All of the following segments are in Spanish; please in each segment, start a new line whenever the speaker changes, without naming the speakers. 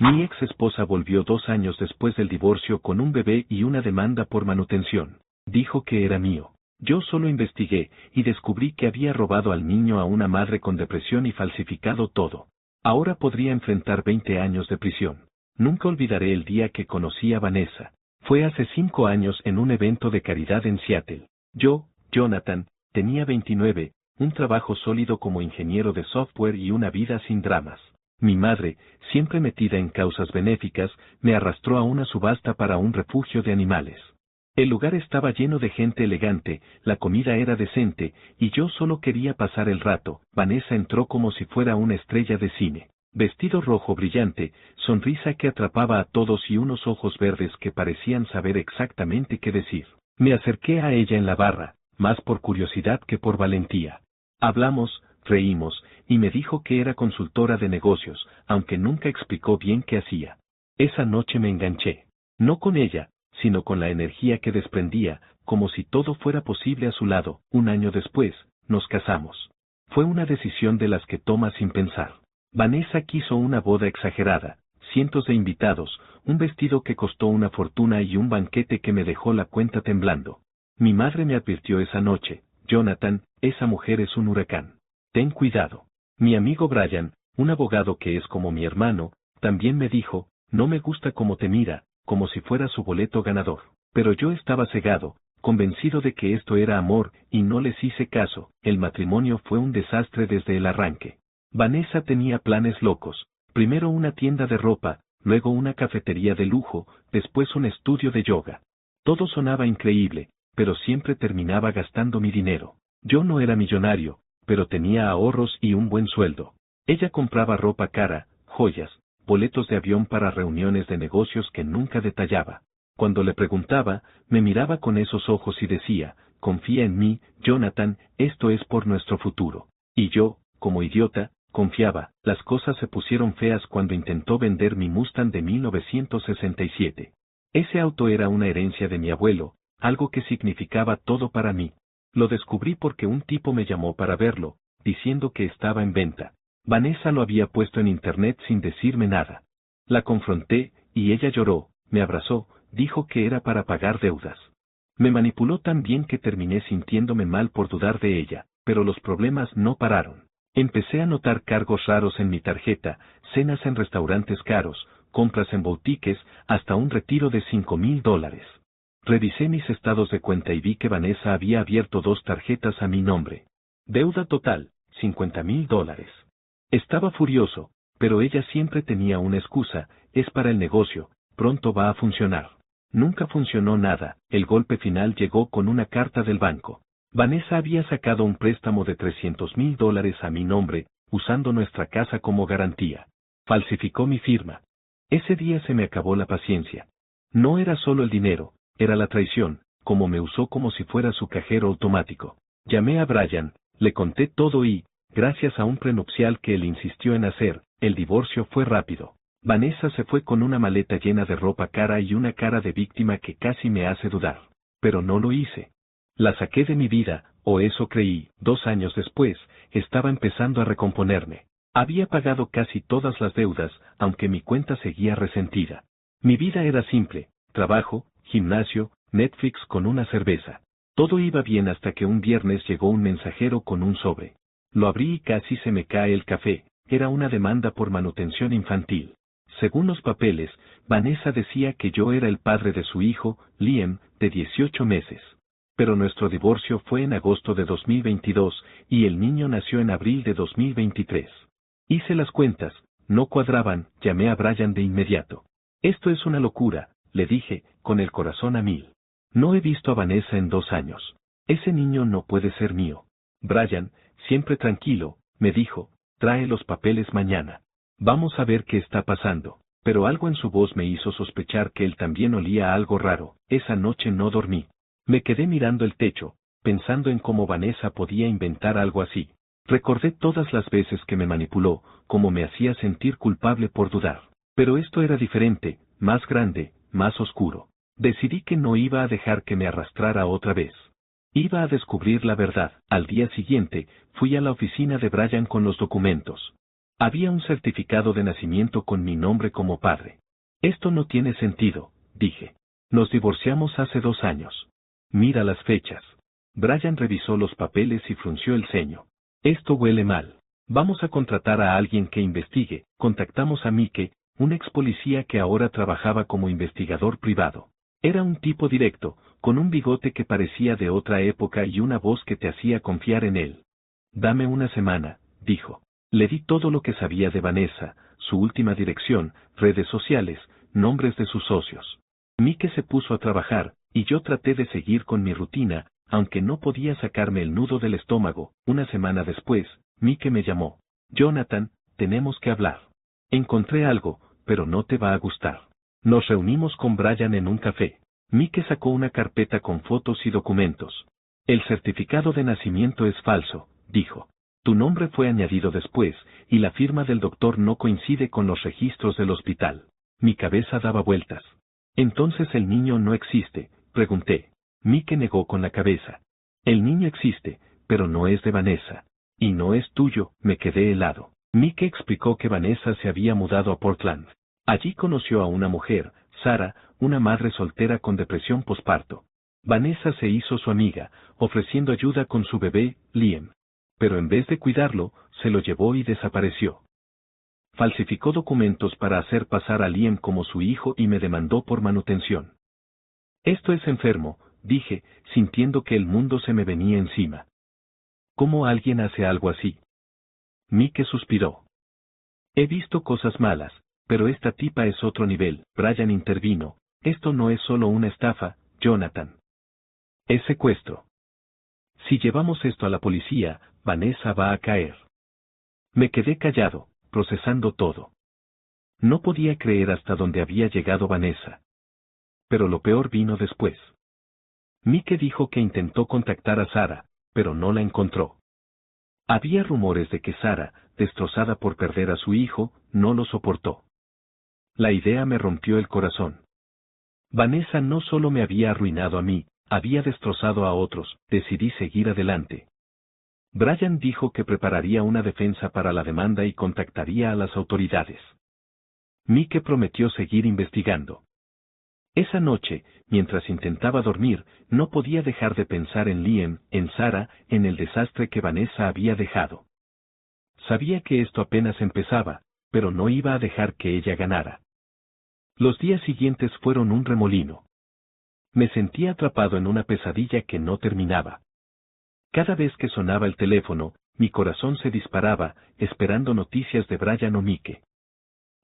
Mi ex esposa volvió 2 años después del divorcio con un bebé y una demanda por manutención. Dijo que era mío. Yo solo investigué y descubrí que había robado al niño a una madre con depresión y falsificado todo. Ahora podría enfrentar 20 años de prisión. Nunca olvidaré el día que conocí a Vanessa. Fue hace 5 años en un evento de caridad en Seattle. Yo, Jonathan, tenía 29, un trabajo sólido como ingeniero de software y una vida sin dramas. Mi madre, siempre metida en causas benéficas, me arrastró a una subasta para un refugio de animales. El lugar estaba lleno de gente elegante, la comida era decente, y yo solo quería pasar el rato. Vanessa entró como si fuera una estrella de cine. Vestido rojo brillante, sonrisa que atrapaba a todos y unos ojos verdes que parecían saber exactamente qué decir. Me acerqué a ella en la barra, más por curiosidad que por valentía. Hablamos, reímos, y me dijo que era consultora de negocios, aunque nunca explicó bien qué hacía. Esa noche me enganché. No con ella, sino con la energía que desprendía, como si todo fuera posible a su lado. 1 año después, nos casamos. Fue una decisión de las que toma sin pensar. Vanessa quiso una boda exagerada, cientos de invitados, un vestido que costó una fortuna y un banquete que me dejó la cuenta temblando. Mi madre me advirtió esa noche: Jonathan, esa mujer es un huracán. Ten cuidado. Mi amigo Brian, un abogado que es como mi hermano, también me dijo: no me gusta cómo te mira, como si fuera su boleto ganador. Pero yo estaba cegado, convencido de que esto era amor, y no les hice caso. El matrimonio fue un desastre desde el arranque. Vanessa tenía planes locos: primero una tienda de ropa, luego una cafetería de lujo, después un estudio de yoga. Todo sonaba increíble, pero siempre terminaba gastando mi dinero. Yo no era millonario, pero tenía ahorros y un buen sueldo. Ella compraba ropa cara, joyas, boletos de avión para reuniones de negocios que nunca detallaba. Cuando le preguntaba, me miraba con esos ojos y decía: confía en mí, Jonathan, esto es por nuestro futuro. Y yo, como idiota, confiaba. Las cosas se pusieron feas cuando intentó vender mi Mustang de 1967. Ese auto era una herencia de mi abuelo, algo que significaba todo para mí. Lo descubrí porque un tipo me llamó para verlo, diciendo que estaba en venta. Vanessa lo había puesto en internet sin decirme nada. La confronté, y ella lloró, me abrazó, dijo que era para pagar deudas. Me manipuló tan bien que terminé sintiéndome mal por dudar de ella, pero los problemas no pararon. Empecé a notar cargos raros en mi tarjeta, cenas en restaurantes caros, compras en boutiques, hasta un retiro de $5,000. Revisé mis estados de cuenta y vi que Vanessa había abierto 2 tarjetas a mi nombre. Deuda total, $50,000. Estaba furioso, pero ella siempre tenía una excusa: es para el negocio, pronto va a funcionar. Nunca funcionó nada. El golpe final llegó con una carta del banco. Vanessa había sacado un préstamo de $300,000 a mi nombre, usando nuestra casa como garantía. Falsificó mi firma. Ese día se me acabó la paciencia. No era solo el dinero, era la traición, como me usó como si fuera su cajero automático. Llamé a Brian, le conté todo y, gracias a un prenupcial que él insistió en hacer, el divorcio fue rápido. Vanessa se fue con una maleta llena de ropa cara y una cara de víctima que casi me hace dudar. Pero no lo hice. La saqué de mi vida, o eso creí. 2 años después, estaba empezando a recomponerme. Había pagado casi todas las deudas, aunque mi cuenta seguía resentida. Mi vida era simple: trabajo, gimnasio, Netflix con una cerveza. Todo iba bien hasta que un viernes llegó un mensajero con un sobre. Lo abrí y casi se me cae el café. Era una demanda por manutención infantil. Según los papeles, Vanessa decía que yo era el padre de su hijo, Liam, de 18 meses. Pero nuestro divorcio fue en agosto de 2022, y el niño nació en abril de 2023. Hice las cuentas, no cuadraban. Llamé a Brian de inmediato. Esto es una locura, le dije, con el corazón a mil. No he visto a Vanessa en 2 años. Ese niño no puede ser mío. Brian, siempre tranquilo, me dijo: trae los papeles mañana. Vamos a ver qué está pasando. Pero algo en su voz me hizo sospechar que él también olía a algo raro. Esa noche no dormí. Me quedé mirando el techo, pensando en cómo Vanessa podía inventar algo así. Recordé todas las veces que me manipuló, cómo me hacía sentir culpable por dudar. Pero esto era diferente, más grande, más oscuro. Decidí que no iba a dejar que me arrastrara otra vez. Iba a descubrir la verdad. Al día siguiente, fui a la oficina de Brian con los documentos. Había un certificado de nacimiento con mi nombre como padre. Esto no tiene sentido, dije. Nos divorciamos hace 2 años. Mira las fechas. Brian revisó los papeles y frunció el ceño. Esto huele mal. Vamos a contratar a alguien que investigue. Contactamos a Mike, un ex policía que ahora trabajaba como investigador privado. Era un tipo directo, con un bigote que parecía de otra época y una voz que te hacía confiar en él. Dame una semana, dijo. Le di todo lo que sabía de Vanessa, su última dirección, redes sociales, nombres de sus socios. Mike se puso a trabajar, y yo traté de seguir con mi rutina, aunque no podía sacarme el nudo del estómago. Una semana después, Mike me llamó. Jonathan, tenemos que hablar. Encontré algo, pero no te va a gustar. Nos reunimos con Brian en un café. Mike sacó una carpeta con fotos y documentos. El certificado de nacimiento es falso, dijo. Tu nombre fue añadido después, y la firma del doctor no coincide con los registros del hospital. Mi cabeza daba vueltas. Entonces el niño no existe, pregunté. Mike negó con la cabeza. El niño existe, pero no es de Vanessa. Y no es tuyo, me quedé helado. Mike explicó que Vanessa se había mudado a Portland. Allí conoció a una mujer, Sara, una madre soltera con depresión posparto. Vanessa se hizo su amiga, ofreciendo ayuda con su bebé, Liam. Pero en vez de cuidarlo, se lo llevó y desapareció. Falsificó documentos para hacer pasar a Liam como su hijo y me demandó por manutención. Esto es enfermo, dije, sintiendo que el mundo se me venía encima. ¿Cómo alguien hace algo así? Mike suspiró. He visto cosas malas, pero esta tipa es otro nivel. Brian intervino. Esto no es solo una estafa, Jonathan. Es secuestro. Si llevamos esto a la policía, Vanessa va a caer. Me quedé callado, procesando todo. No podía creer hasta dónde había llegado Vanessa. Pero lo peor vino después. Mike dijo que intentó contactar a Sara, pero no la encontró. Había rumores de que Sara, destrozada por perder a su hijo, no lo soportó. La idea me rompió el corazón. Vanessa no solo me había arruinado a mí, había destrozado a otros. Decidí seguir adelante. Brian dijo que prepararía una defensa para la demanda y contactaría a las autoridades. Mike prometió seguir investigando. Esa noche, mientras intentaba dormir, no podía dejar de pensar en Liam, en Sara, en el desastre que Vanessa había dejado. Sabía que esto apenas empezaba, pero no iba a dejar que ella ganara. Los días siguientes fueron un remolino. Me sentía atrapado en una pesadilla que no terminaba. Cada vez que sonaba el teléfono, mi corazón se disparaba, esperando noticias de Brian o Mike.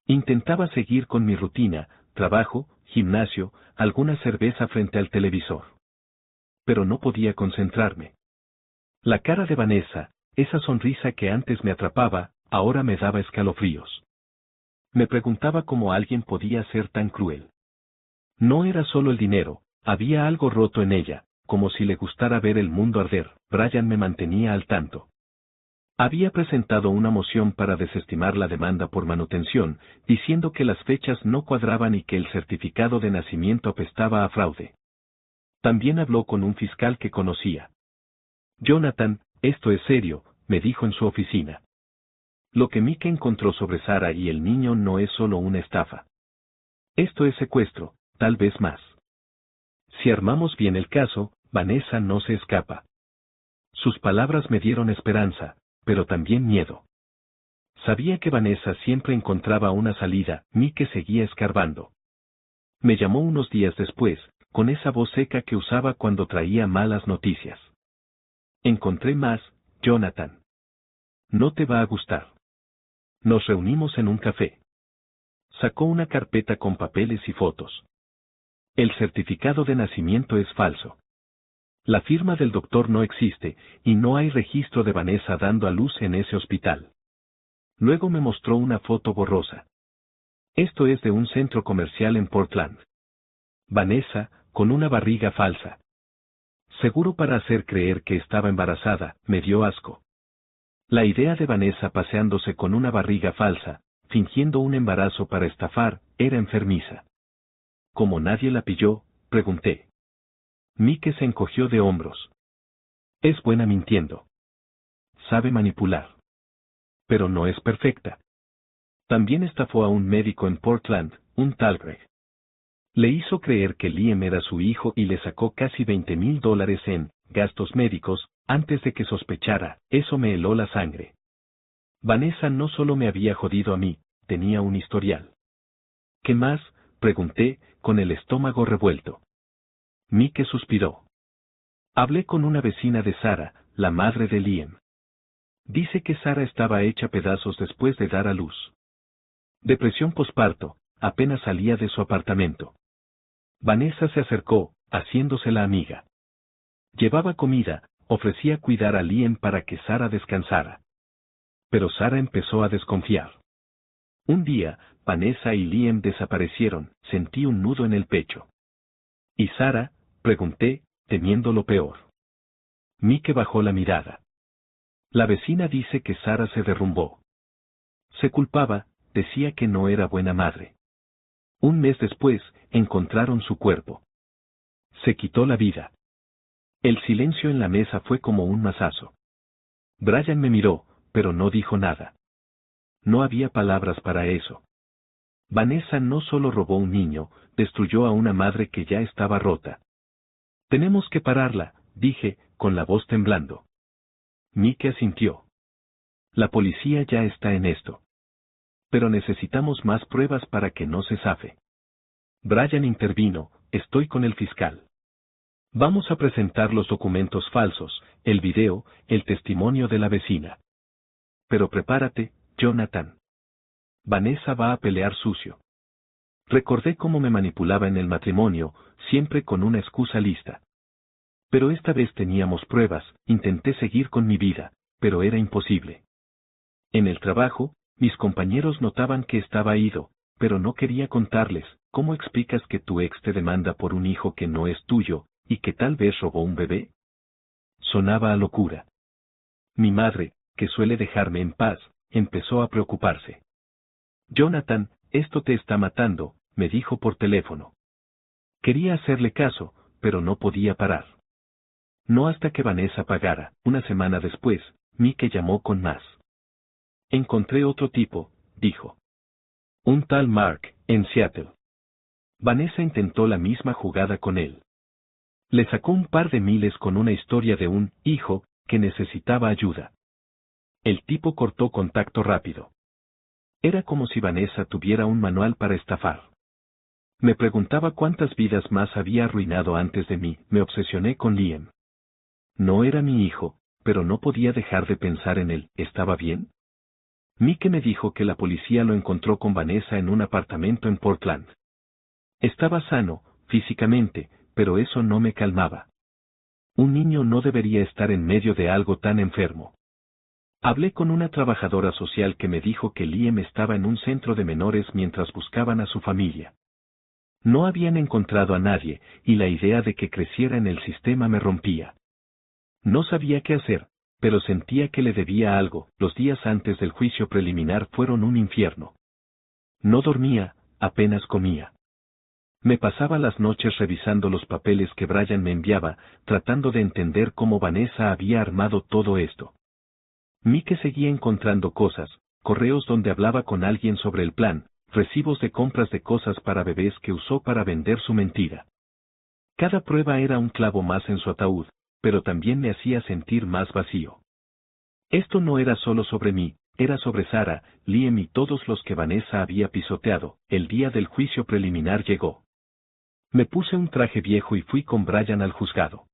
Intentaba seguir con mi rutina, trabajo, gimnasio, alguna cerveza frente al televisor. Pero no podía concentrarme. La cara de Vanessa, esa sonrisa que antes me atrapaba, ahora me daba escalofríos. Me preguntaba cómo alguien podía ser tan cruel. No era solo el dinero, había algo roto en ella, como si le gustara ver el mundo arder. Brian me mantenía al tanto. Había presentado una moción para desestimar la demanda por manutención, diciendo que las fechas no cuadraban y que el certificado de nacimiento apestaba a fraude. También habló con un fiscal que conocía. Jonathan, esto es serio, me dijo en su oficina. Lo que Mike encontró sobre Sara y el niño no es solo una estafa. Esto es secuestro, tal vez más. Si armamos bien el caso, Vanessa no se escapa. Sus palabras me dieron esperanza, pero también miedo. Sabía que Vanessa siempre encontraba una salida. Mike seguía escarbando. Me llamó unos días después, con esa voz seca que usaba cuando traía malas noticias. Encontré más, Jonathan. No te va a gustar. Nos reunimos en un café. Sacó una carpeta con papeles y fotos. El certificado de nacimiento es falso. La firma del doctor no existe, y no hay registro de Vanessa dando a luz en ese hospital. Luego me mostró una foto borrosa. Esto es de un centro comercial en Portland. Vanessa, con una barriga falsa. Seguro para hacer creer que estaba embarazada, me dio asco. La idea de Vanessa paseándose con una barriga falsa, fingiendo un embarazo para estafar, era enfermiza. Como nadie la pilló, pregunté. Mike se encogió de hombros. Es buena mintiendo. Sabe manipular. Pero no es perfecta. También estafó a un médico en Portland, un tal Greg. Le hizo creer que Liam era su hijo y le sacó casi $20,000 en gastos médicos, antes de que sospechara. Eso me heló la sangre. Vanessa no solo me había jodido a mí, tenía un historial. ¿Qué más?, pregunté, con el estómago revuelto. Mike suspiró. Hablé con una vecina de Sara, la madre de Liam. Dice que Sara estaba hecha pedazos después de dar a luz. Depresión posparto, apenas salía de su apartamento. Vanessa se acercó, haciéndose la amiga. Llevaba comida, ofrecía cuidar a Liam para que Sara descansara. Pero Sara empezó a desconfiar. Un día, Vanessa y Liam desaparecieron, sentí un nudo en el pecho. ¿Y Sara?, pregunté, temiendo lo peor. Mike bajó la mirada. La vecina dice que Sara se derrumbó. Se culpaba, decía que no era buena madre. Un mes después, encontraron su cuerpo. Se quitó la vida. El silencio en la mesa fue como un mazazo. Brian me miró, pero no dijo nada. No había palabras para eso. Vanessa no solo robó un niño, destruyó a una madre que ya estaba rota. Tenemos que pararla, dije, con la voz temblando. Mike asintió. La policía ya está en esto. Pero necesitamos más pruebas para que no se zafe. Brian intervino, estoy con el fiscal. Vamos a presentar los documentos falsos, el video, el testimonio de la vecina. Pero prepárate, Jonathan. Vanessa va a pelear sucio. Recordé cómo me manipulaba en el matrimonio, siempre con una excusa lista. Pero esta vez teníamos pruebas, intenté seguir con mi vida, pero era imposible. En el trabajo, mis compañeros notaban que estaba ido, pero no quería contarles. ¿Cómo explicas que tu ex te demanda por un hijo que no es tuyo, y que tal vez robó un bebé? Sonaba a locura. Mi madre, que suele dejarme en paz, empezó a preocuparse. Jonathan, esto te está matando, me dijo por teléfono. Quería hacerle caso, pero no podía parar. No hasta que Vanessa pagara. Una semana después, Mike llamó con más. Encontré otro tipo, dijo. Un tal Mark, en Seattle. Vanessa intentó la misma jugada con él. Le sacó un par de miles con una historia de un hijo que necesitaba ayuda. El tipo cortó contacto rápido. Era como si Vanessa tuviera un manual para estafar. Me preguntaba cuántas vidas más había arruinado antes de mí. Me obsesioné con Liam. No era mi hijo, pero no podía dejar de pensar en él. ¿Estaba bien? Mike me dijo que la policía lo encontró con Vanessa en un apartamento en Portland. Estaba sano, físicamente, pero eso no me calmaba. Un niño no debería estar en medio de algo tan enfermo. Hablé con una trabajadora social que me dijo que Liam estaba en un centro de menores mientras buscaban a su familia. No habían encontrado a nadie, y la idea de que creciera en el sistema me rompía. No sabía qué hacer, pero sentía que le debía algo. Los días antes del juicio preliminar fueron un infierno. No dormía, apenas comía. Me pasaba las noches revisando los papeles que Brian me enviaba, tratando de entender cómo Vanessa había armado todo esto. Mike seguía encontrando cosas, correos donde hablaba con alguien sobre el plan, recibos de compras de cosas para bebés que usó para vender su mentira. Cada prueba era un clavo más en su ataúd, pero también me hacía sentir más vacío. Esto no era solo sobre mí, era sobre Sara, Liam y todos los que Vanessa había pisoteado. El día del juicio preliminar llegó. Me puse un traje viejo y fui con Brian al juzgado.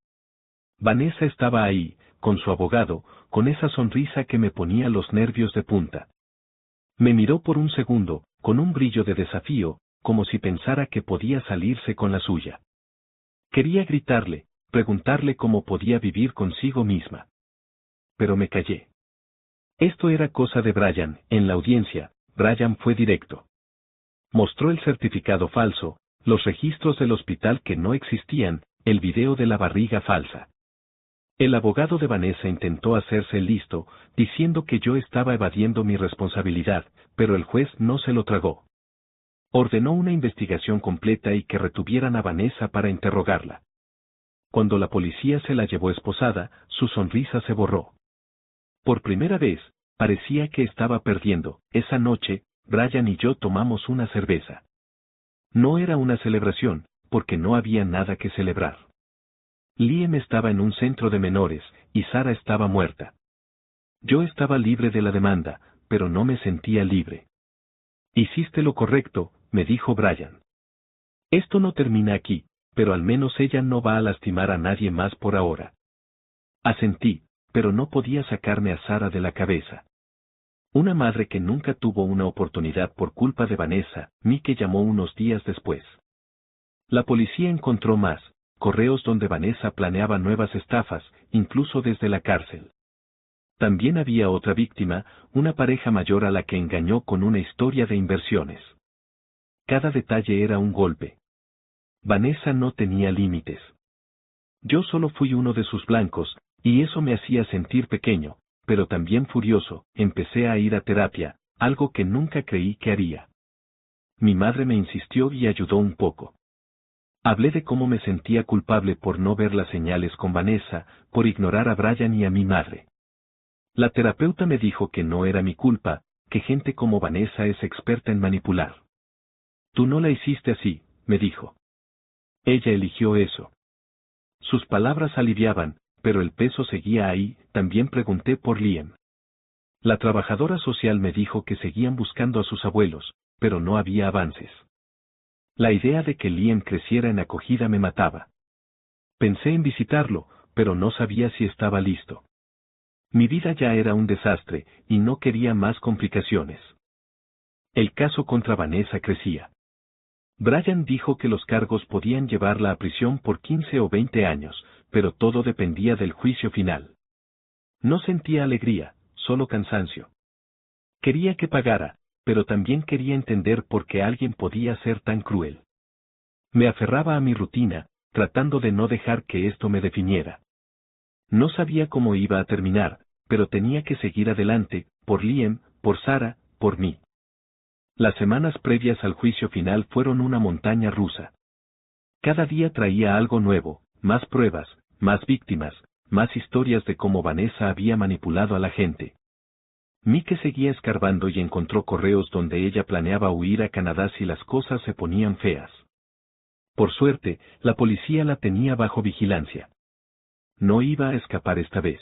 Vanessa estaba ahí, con su abogado, con esa sonrisa que me ponía los nervios de punta. Me miró por un segundo, con un brillo de desafío, como si pensara que podía salirse con la suya. Quería gritarle, preguntarle cómo podía vivir consigo misma. Pero me callé. Esto era cosa de Brian. En la audiencia, Brian fue directo. Mostró el certificado falso, los registros del hospital que no existían, el video de la barriga falsa. El abogado de Vanessa intentó hacerse listo, diciendo que yo estaba evadiendo mi responsabilidad, pero el juez no se lo tragó. Ordenó una investigación completa y que retuvieran a Vanessa para interrogarla. Cuando la policía se la llevó esposada, su sonrisa se borró. Por primera vez, parecía que estaba perdiendo. Esa noche, Brian y yo tomamos una cerveza. No era una celebración, porque no había nada que celebrar. Liam estaba en un centro de menores, y Sarah estaba muerta. Yo estaba libre de la demanda, pero no me sentía libre. Hiciste lo correcto, me dijo Brian. Esto no termina aquí, pero al menos ella no va a lastimar a nadie más por ahora. Asentí, pero no podía sacarme a Sarah de la cabeza. Una madre que nunca tuvo una oportunidad por culpa de Vanessa, Mike llamó unos días después. La policía encontró más correos donde Vanessa planeaba nuevas estafas, incluso desde la cárcel. También había otra víctima, una pareja mayor a la que engañó con una historia de inversiones. Cada detalle era un golpe. Vanessa no tenía límites. Yo solo fui uno de sus blancos, y eso me hacía sentir pequeño, pero también furioso. Empecé a ir a terapia, algo que nunca creí que haría. Mi madre me insistió y ayudó un poco. Hablé de cómo me sentía culpable por no ver las señales con Vanessa, por ignorar a Brian y a mi madre. La terapeuta me dijo que no era mi culpa, que gente como Vanessa es experta en manipular. Tú no la hiciste así, me dijo. Ella eligió eso. Sus palabras aliviaban, pero el peso seguía ahí. También pregunté por Liam. La trabajadora social me dijo que seguían buscando a sus abuelos, pero no había avances. La idea de que Liam creciera en acogida me mataba. Pensé en visitarlo, pero no sabía si estaba listo. Mi vida ya era un desastre, y no quería más complicaciones. El caso contra Vanessa crecía. Brian dijo que los cargos podían llevarla a prisión por 15 o 20 años, pero todo dependía del juicio final. No sentía alegría, solo cansancio. Quería que pagara, pero también quería entender por qué alguien podía ser tan cruel. Me aferraba a mi rutina, tratando de no dejar que esto me definiera. No sabía cómo iba a terminar, pero tenía que seguir adelante, por Liam, por Sarah, por mí. Las semanas previas al juicio final fueron una montaña rusa. Cada día traía algo nuevo, más pruebas, más víctimas, más historias de cómo Vanessa había manipulado a la gente. Mike seguía escarbando y encontró correos donde ella planeaba huir a Canadá si las cosas se ponían feas. Por suerte, la policía la tenía bajo vigilancia. No iba a escapar esta vez.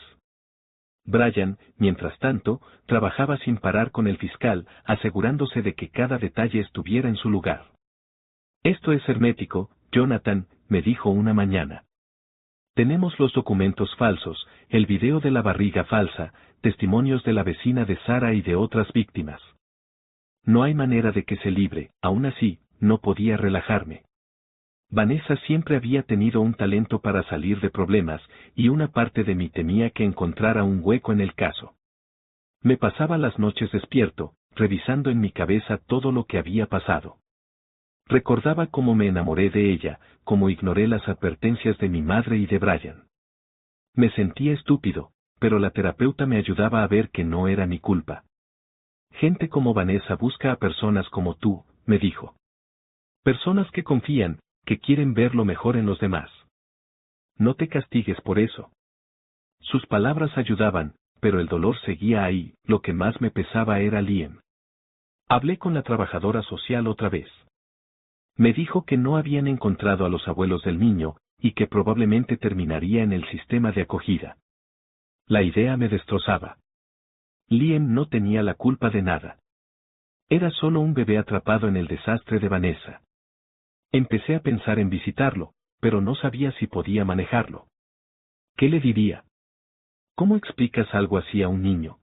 Brian, mientras tanto, trabajaba sin parar con el fiscal, asegurándose de que cada detalle estuviera en su lugar. Esto es hermético, Jonathan, me dijo una mañana. Tenemos los documentos falsos, el video de la barriga falsa, testimonios de la vecina de Sarah y de otras víctimas. No hay manera de que se libre. Aún así, no podía relajarme. Vanessa siempre había tenido un talento para salir de problemas, y una parte de mí temía que encontrara un hueco en el caso. Me pasaba las noches despierto, revisando en mi cabeza todo lo que había pasado. Recordaba cómo me enamoré de ella, cómo ignoré las advertencias de mi madre y de Brian. Me sentía estúpido, pero la terapeuta me ayudaba a ver que no era mi culpa. Gente como Vanessa busca a personas como tú, me dijo. Personas que confían, que quieren ver lo mejor en los demás. No te castigues por eso. Sus palabras ayudaban, pero el dolor seguía ahí. Lo que más me pesaba era Liam. Hablé con la trabajadora social otra vez. Me dijo que no habían encontrado a los abuelos del niño, y que probablemente terminaría en el sistema de acogida. La idea me destrozaba. Liam no tenía la culpa de nada. Era solo un bebé atrapado en el desastre de Vanessa. Empecé a pensar en visitarlo, pero no sabía si podía manejarlo. ¿Qué le diría? ¿Cómo explicas algo así a un niño?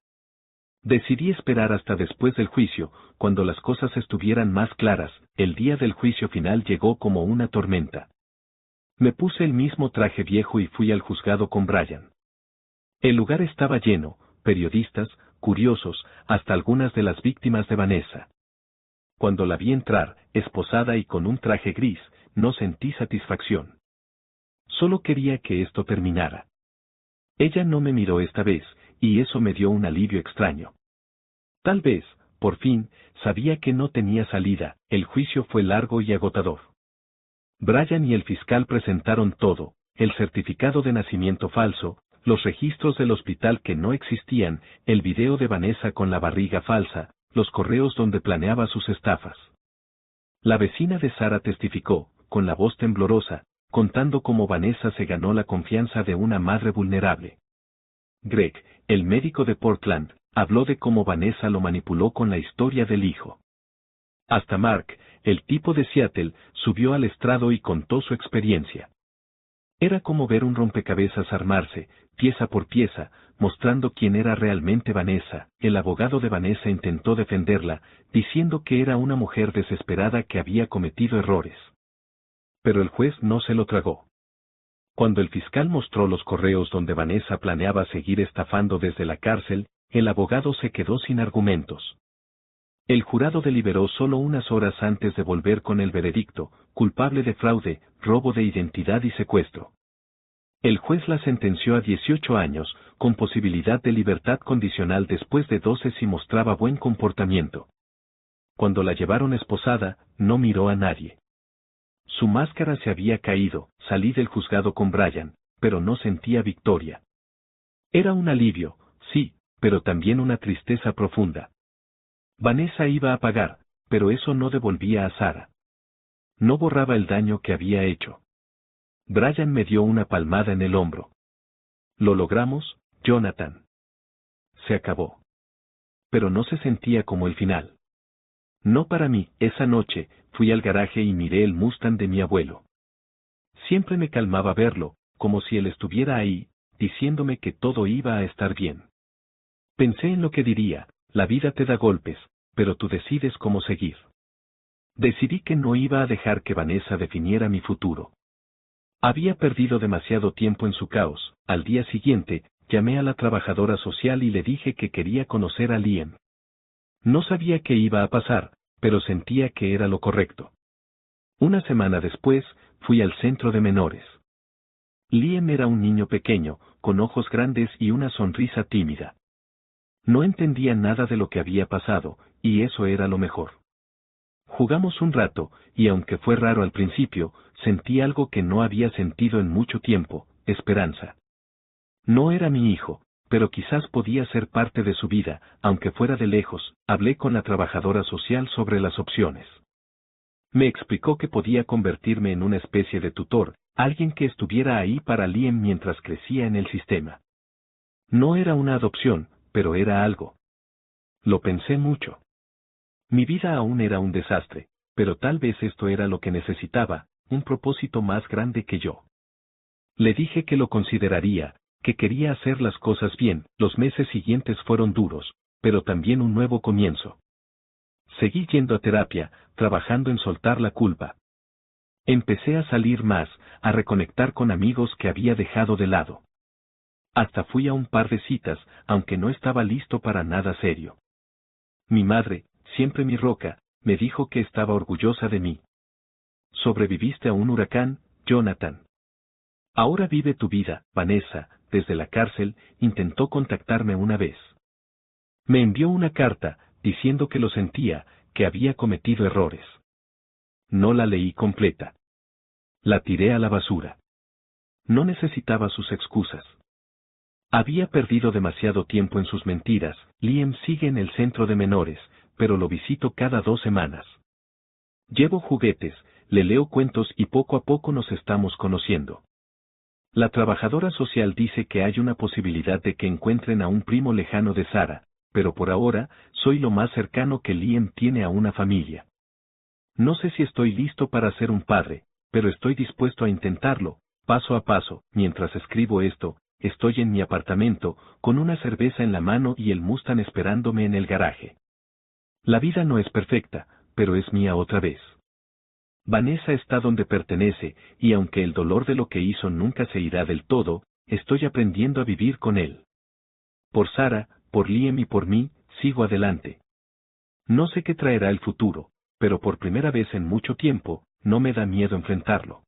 Decidí esperar hasta después del juicio, cuando las cosas estuvieran más claras. El día del juicio final llegó como una tormenta. Me puse el mismo traje viejo y fui al juzgado con Brian. El lugar estaba lleno, periodistas, curiosos, hasta algunas de las víctimas de Vanessa. Cuando la vi entrar, esposada y con un traje gris, no sentí satisfacción. Solo quería que esto terminara. Ella no me miró esta vez, y eso me dio un alivio extraño. Tal vez, por fin, sabía que no tenía salida. El juicio fue largo y agotador. Brian y el fiscal presentaron todo, el certificado de nacimiento falso, los registros del hospital que no existían, el video de Vanessa con la barriga falsa, los correos donde planeaba sus estafas. La vecina de Sara testificó, con la voz temblorosa, contando cómo Vanessa se ganó la confianza de una madre vulnerable. Greg, el médico de Portland, habló de cómo Vanessa lo manipuló con la historia del hijo. Hasta Mark, el tipo de Seattle, subió al estrado y contó su experiencia. Era como ver un rompecabezas armarse, pieza por pieza, mostrando quién era realmente Vanessa. El abogado de Vanessa intentó defenderla, diciendo que era una mujer desesperada que había cometido errores. Pero el juez no se lo tragó. Cuando el fiscal mostró los correos donde Vanessa planeaba seguir estafando desde la cárcel, el abogado se quedó sin argumentos. El jurado deliberó solo unas horas antes de volver con el veredicto, culpable de fraude, robo de identidad y secuestro. El juez la sentenció a 18 años, con posibilidad de libertad condicional después de 12 si mostraba buen comportamiento. Cuando la llevaron esposada, no miró a nadie. Su máscara se había caído, salí del juzgado con Brian, pero no sentía victoria. Era un alivio, sí, pero también una tristeza profunda. Vanessa iba a pagar, pero eso no devolvía a Sara. No borraba el daño que había hecho. Brian me dio una palmada en el hombro. Lo logramos, Jonathan. Se acabó. Pero no se sentía como el final. No para mí. Esa noche, fui al garaje y miré el Mustang de mi abuelo. Siempre me calmaba verlo, como si él estuviera ahí, diciéndome que todo iba a estar bien. Pensé en lo que diría: la vida te da golpes, pero tú decides cómo seguir. Decidí que no iba a dejar que Vanessa definiera mi futuro. Había perdido demasiado tiempo en su caos. Al día siguiente, llamé a la trabajadora social y le dije que quería conocer a Liam. No sabía qué iba a pasar, pero sentía que era lo correcto. Una semana después, fui al centro de menores. Liam era un niño pequeño, con ojos grandes y una sonrisa tímida. No entendía nada de lo que había pasado, y eso era lo mejor. Jugamos un rato, y aunque fue raro al principio, sentí algo que no había sentido en mucho tiempo: esperanza. No era mi hijo, pero quizás podía ser parte de su vida, aunque fuera de lejos. Hablé con la trabajadora social sobre las opciones. Me explicó que podía convertirme en una especie de tutor, alguien que estuviera ahí para Liam mientras crecía en el sistema. No era una adopción, pero era algo. Lo pensé mucho. Mi vida aún era un desastre, pero tal vez esto era lo que necesitaba, un propósito más grande que yo. Le dije que lo consideraría, que quería hacer las cosas bien. Los meses siguientes fueron duros, pero también un nuevo comienzo. Seguí yendo a terapia, trabajando en soltar la culpa. Empecé a salir más, a reconectar con amigos que había dejado de lado. Hasta fui a un par de citas, aunque no estaba listo para nada serio. Mi madre, siempre mi roca, me dijo que estaba orgullosa de mí. Sobreviviste a un huracán, Jonathan. Ahora vive tu vida. Vanessa, desde la cárcel, intentó contactarme una vez. Me envió una carta, diciendo que lo sentía, que había cometido errores. No la leí completa. La tiré a la basura. No necesitaba sus excusas. Había perdido demasiado tiempo en sus mentiras. Liam sigue en el centro de menores, pero lo visito cada 2 semanas. Llevo juguetes, le leo cuentos y poco a poco nos estamos conociendo. La trabajadora social dice que hay una posibilidad de que encuentren a un primo lejano de Sara, pero por ahora, soy lo más cercano que Liam tiene a una familia. No sé si estoy listo para ser un padre, pero estoy dispuesto a intentarlo, paso a paso. Mientras escribo esto, estoy en mi apartamento, con una cerveza en la mano y el Mustang esperándome en el garaje. La vida no es perfecta, pero es mía otra vez. Vanessa está donde pertenece, y aunque el dolor de lo que hizo nunca se irá del todo, estoy aprendiendo a vivir con él. Por Sara, por Liam y por mí, sigo adelante. No sé qué traerá el futuro, pero por primera vez en mucho tiempo, no me da miedo enfrentarlo.